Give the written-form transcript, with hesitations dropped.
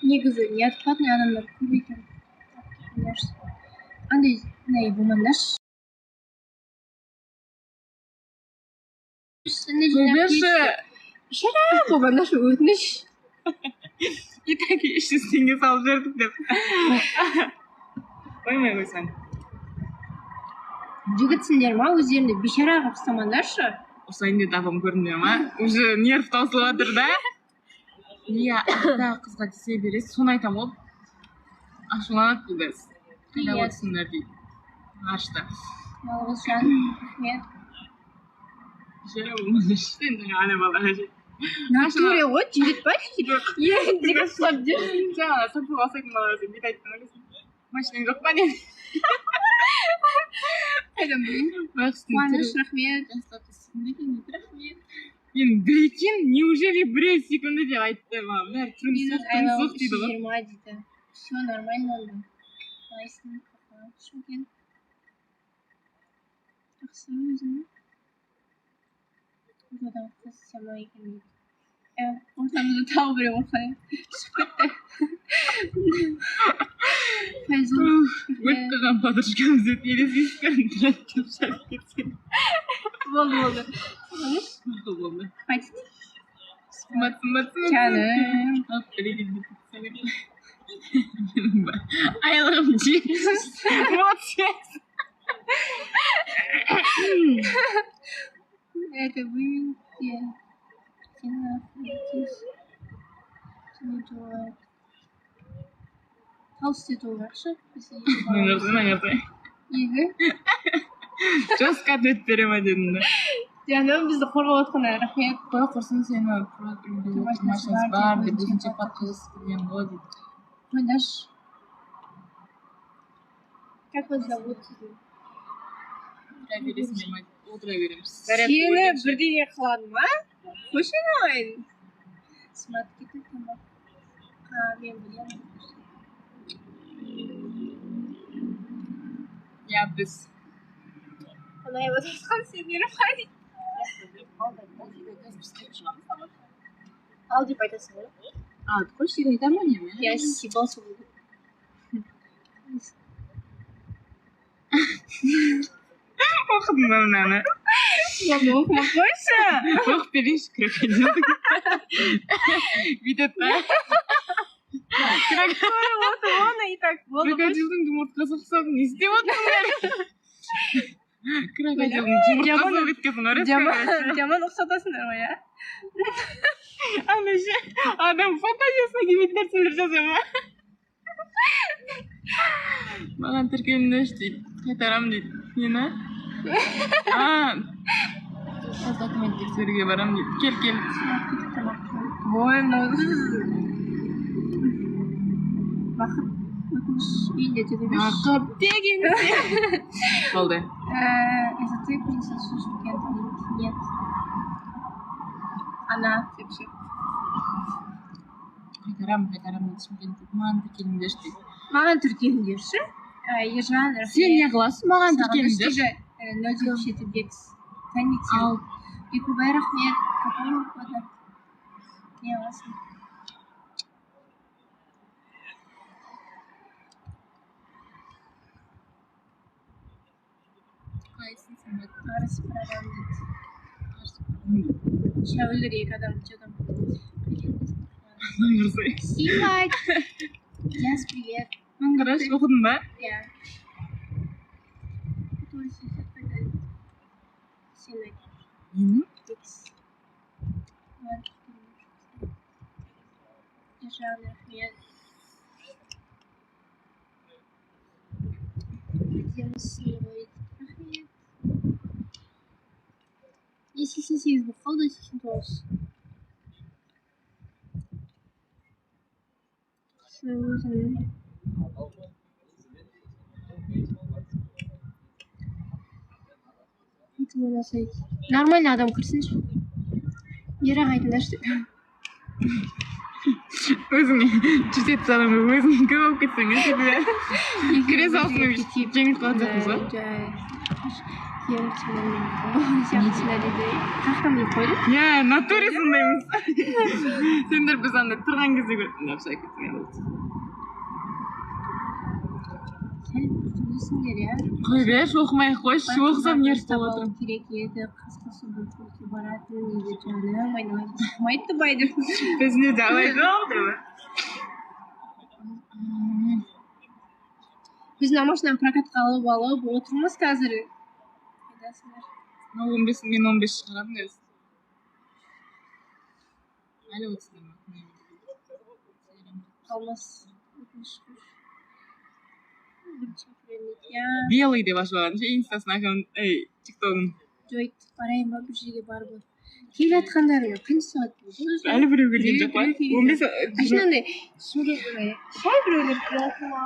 негізі неадекватный адамдар көп екен. Андай не болмаңдаршы. Көбесі Шара болмаңдаршы, өтініш. И так 500 теңге салып жібердік деп. Қоймай қойсаң. Жігітсіңдер ма, өздерінде бешара қылып ұстамаңдаршы. Осайын деп апам көрінді ма? Уже нерв таусылып жатыр да. Иә, ата қызға тисе бересіз, соны айтам ол. Ашуланады бұл кез. Қайда отырсыңдар дейді. Ашты. Малғыз жан, рахмет. Бешара болмады сен ана балаға же. Натуре ғой, жігіт па? Жігіт ұстап жүрсің. Жаңа сатып алсайдың балаға сен бет айттың ойлайсың. Машинаң жоқ па не? Қайдан білейін? Қуаныш, рахмет. Рахмет. Мен бір екен, неужели бірер секунды деп айтты маған. Бәрі тұрмысық дейді ғой. 20 дейді. Все нормально болды. Қалайсың? Шымкент. Жақсы өзің. Ортадан қыз сама екен дейді. Ортамызда тағы біреу оқай. Шығып кетті. Файзул. Өліп қалған подружкамыз өте елесейсіздер. Тұрып шарып кетсен. Болды. Болды. Хватит. Сымат. Жаным. Айлығым жетсіз. Вот сейчас. Это вы где? Где находитесь? Что делать? Толстый долларшы? Наңырды. Егі? Жосқа дөт берема дедім да. Жаным, бізді қорғап отқана, рахмет. Қой құрсын сені машинасы бар деп өзінше подкаст келген ғой дейді. Қойдаш. Как вас зовут? Отыра береміз. Сені бірдеңе қылады ма? Қойшы айын. Смат кетті тамақ. Мен білемін. Я біз. Қонай отырсқан сендері қайды? Ал деп айтасың ғой? Қой сен айтама неме? Я сибал солды. Оқыдым ба мынаны? Оны оқымақ қойшы. Оқып берейінші крокодилдің. Бүйтеді ба? Оны и так болды. Крокодилдің жұмыртқасы ұқсап не істеп отырсың? Крокодилдің жұмыртқасы өткесін орайсың. Жаман ұқсатасыңдар ғой, я? Ана ше, адам фантазиясына келмейтін нәрселер жаза ма? Маған тіркеліңдерші дейді, қайтарам дейді. Нені? Документ тексеруге барам дейді. Кел. Bueno. Бақыт өкініш үйінде деді беш. Бақыт деген сен. Болды. Это ты принцессу Шымкента? Нет. Она вообще. Қайтарам дейді Шымкент дейді. Маған тіркеліңдерші дейді. Маған тіркеліңдерші. Ержан, рахмет. Сен не қыласың? Маған тіркеліңдерші. 097 бекс. Таңертең. Ал. Бекубай, рахмет. Какой ухода? Не аласың. Қайсың сен бәді? Арыс бір адам дейді. Шәуілдер екі адам. Симайт. Яс, привет. Қараш, оқыдың ба? Я. Сен айт. Нені? Ержан, рахмет. Рахмет. 88 болып қалды, 89. Нормальный адам кірсінші. Ерақ айтыңдаршы. Өзіңе жүзет салымы өзің көп болып кетсең. Кіре салсың жеңіл қалады жоқпыз ба? Қақтан біліп қойдың? Иә, натуре сондаймыз. Сендер біз андай тұрған кезде көрдім деп шай кеткен. Түсіңдер, иә? Қой беш, оқымай-ақ қойшы, оқысам не істеп отырмын. Керек еді, қысқасы бұл көке баратын еді жаным, айналайын қысқымайды байды. Біз не жалайды алды ма? Біз машинаны прокатқа алып отырмыз қазір. Қайдасыңдар? 15 мен 15 шығарамын өзі. Әлі отырсың ма? Қалмас. Белый деп ашылған ше, инстасын аккаунт, тиктогын. Жойт, барайын ба бір жерге барып. Келе атқандарыңа қанша сағат болды? Әлі біреу келген жоқ па? 15 Ашынандай, шай біреулер келетін ма?